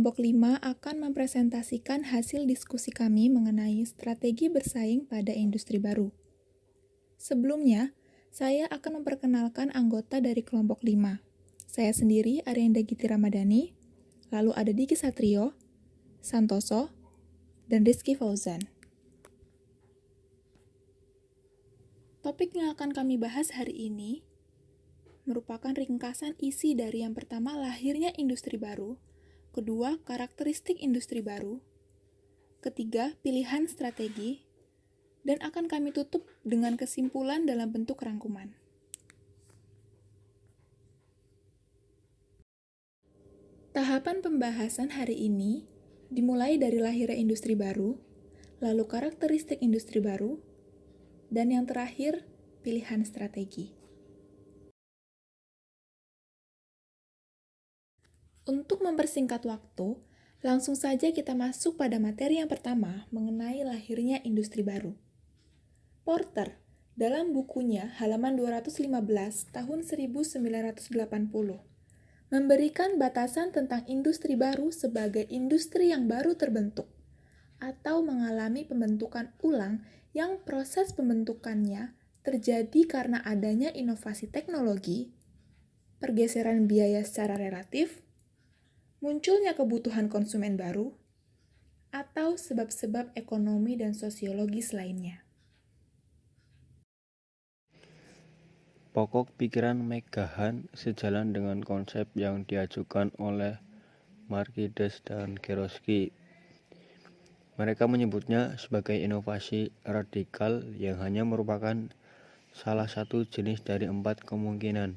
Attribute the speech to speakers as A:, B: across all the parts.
A: Kelompok 5 akan mempresentasikan hasil diskusi kami mengenai strategi bersaing pada industri baru. Sebelumnya, saya akan memperkenalkan anggota dari kelompok 5. Saya sendiri Aryanda Giti Ramadhani, lalu ada Diki Satrio, Santoso, dan Rizky Fauzan. Topik yang akan kami bahas hari ini merupakan ringkasan isi dari yang pertama lahirnya industri baru, kedua karakteristik industri baru, ketiga pilihan strategi, dan akan kami tutup dengan kesimpulan dalam bentuk rangkuman. Tahapan pembahasan hari ini dimulai dari lahirnya industri baru, lalu karakteristik industri baru, dan yang terakhir pilihan strategi. Untuk mempersingkat waktu, langsung saja kita masuk pada materi yang pertama mengenai lahirnya industri baru. Porter, dalam bukunya halaman 215 tahun 1980, memberikan batasan tentang industri baru sebagai industri yang baru terbentuk atau mengalami pembentukan ulang yang proses pembentukannya terjadi karena adanya inovasi teknologi, pergeseran biaya secara relatif, munculnya kebutuhan konsumen baru, atau sebab-sebab ekonomi dan sosiologis lainnya.
B: Pokok pikiran Megahan sejalan dengan konsep yang diajukan oleh Markides dan Geroski. Mereka menyebutnya sebagai inovasi radikal yang hanya merupakan salah satu jenis dari 4 kemungkinan,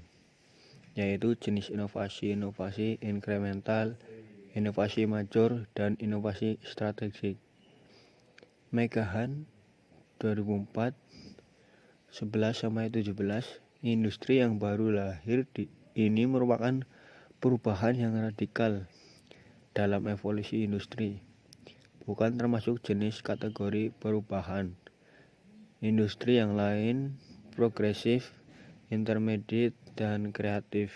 B: yaitu jenis inovasi inkremental, inovasi major, dan inovasi strategik. Megahan 2004 11-17, industri yang baru lahir ini merupakan perubahan yang radikal dalam evolusi industri, bukan termasuk jenis kategori perubahan. Industri yang lain progresif, intermediate, dan kreatif.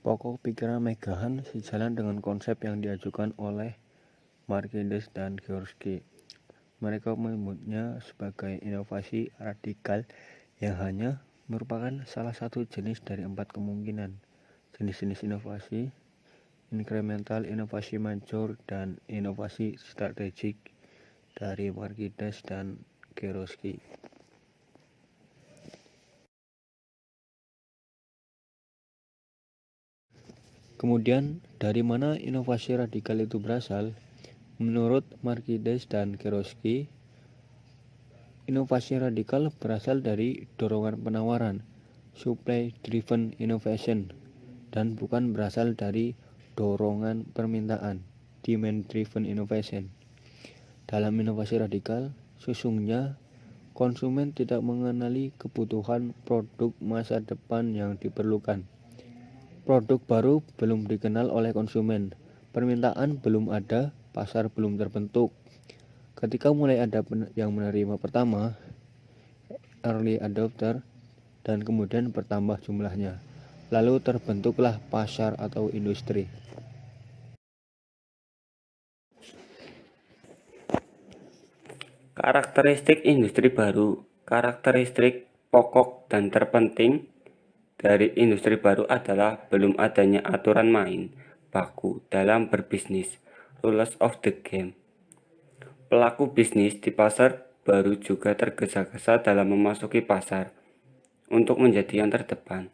B: Pokok pikiran Megahan sejalan dengan konsep yang diajukan oleh Markides dan Geroski. Mereka menyebutnya sebagai inovasi radikal yang hanya merupakan salah satu jenis dari 4 kemungkinan. Jenis-jenis inovasi inkremental, inovasi major, dan inovasi strategik dari Markides dan Geroski. Kemudian, dari mana inovasi radikal itu berasal? Menurut Markides dan Geroski, inovasi radikal berasal dari dorongan penawaran, supply driven innovation, dan bukan berasal dari dorongan permintaan, demand driven innovation. Dalam inovasi radikal, sesungguhnya konsumen tidak mengenali kebutuhan produk masa depan yang diperlukan. Produk baru belum dikenal oleh konsumen, permintaan belum ada, pasar belum terbentuk. Ketika mulai ada yang menerima pertama, early adopter, dan kemudian bertambah jumlahnya, lalu terbentuklah pasar atau industri.
C: Karakteristik industri baru. Karakteristik pokok dan terpenting dari industri baru adalah belum adanya aturan main baku dalam berbisnis, rules of the game. Pelaku bisnis di pasar baru juga tergesa-gesa dalam memasuki pasar untuk menjadi yang terdepan.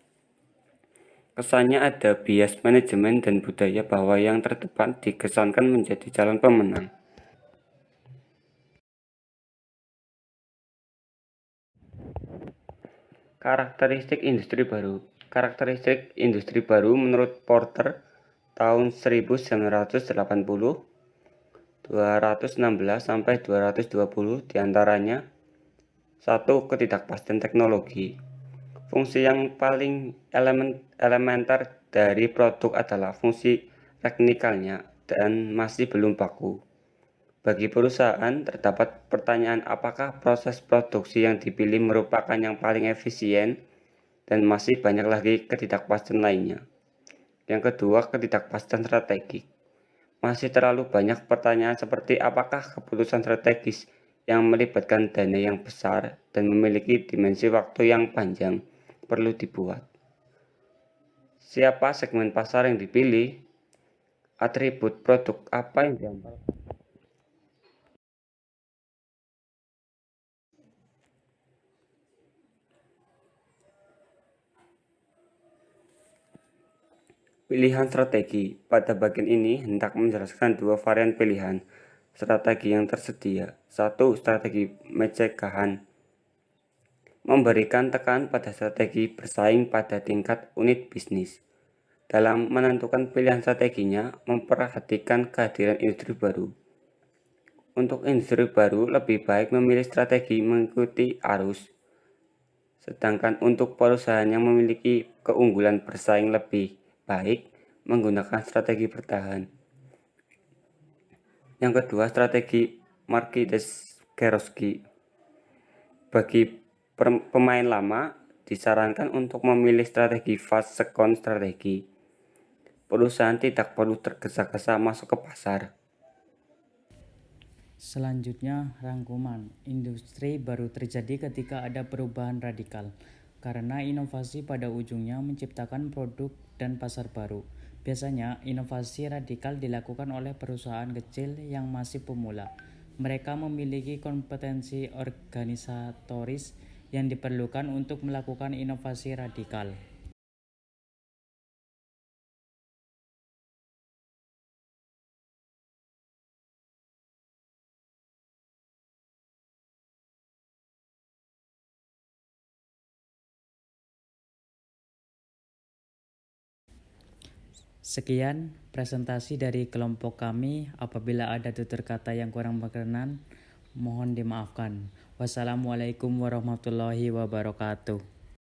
C: Kesannya ada bias manajemen dan budaya bahwa yang terdepan dikesankan menjadi calon pemenang. Karakteristik industri baru. Karakteristik industri baru menurut Porter tahun 1980, 216 sampai 220 diantaranya. 1. Ketidakpastian teknologi. Fungsi yang paling elementer dari produk adalah fungsi teknikalnya dan masih belum baku. Bagi perusahaan, terdapat pertanyaan apakah proses produksi yang dipilih merupakan yang paling efisien dan masih banyak lagi ketidakpastian lainnya. Yang kedua, ketidakpastian strategik. Masih terlalu banyak pertanyaan seperti apakah keputusan strategis yang melibatkan dana yang besar dan memiliki dimensi waktu yang panjang perlu dibuat. Siapa segmen pasar yang dipilih? Atribut produk apa yang diambil? Pilihan strategi. Pada bagian ini hendak menjelaskan dua varian pilihan strategi yang tersedia. Satu, strategi pencegahan. Memberikan tekanan pada strategi bersaing pada tingkat unit bisnis. Dalam menentukan pilihan strateginya, memperhatikan kehadiran industri baru. Untuk industri baru, lebih baik memilih strategi mengikuti arus. Sedangkan untuk perusahaan yang memiliki keunggulan bersaing lebih baik, menggunakan strategi bertahan. Yang kedua, strategi Markidesz-Kierowski. Bagi pemain lama, disarankan untuk memilih strategi fast second strategi. Perusahaan tidak perlu tergesa-gesa masuk ke pasar.
D: Selanjutnya, rangkuman. Industri baru terjadi ketika ada perubahan radikal, karena inovasi pada ujungnya menciptakan produk dan pasar baru. Biasanya, inovasi radikal dilakukan oleh perusahaan kecil yang masih pemula. Mereka memiliki kompetensi organisatoris yang diperlukan untuk melakukan inovasi radikal. Sekian presentasi dari kelompok kami. Apabila ada tutur kata yang kurang berkenan, mohon dimaafkan. Wassalamualaikum warahmatullahi wabarakatuh.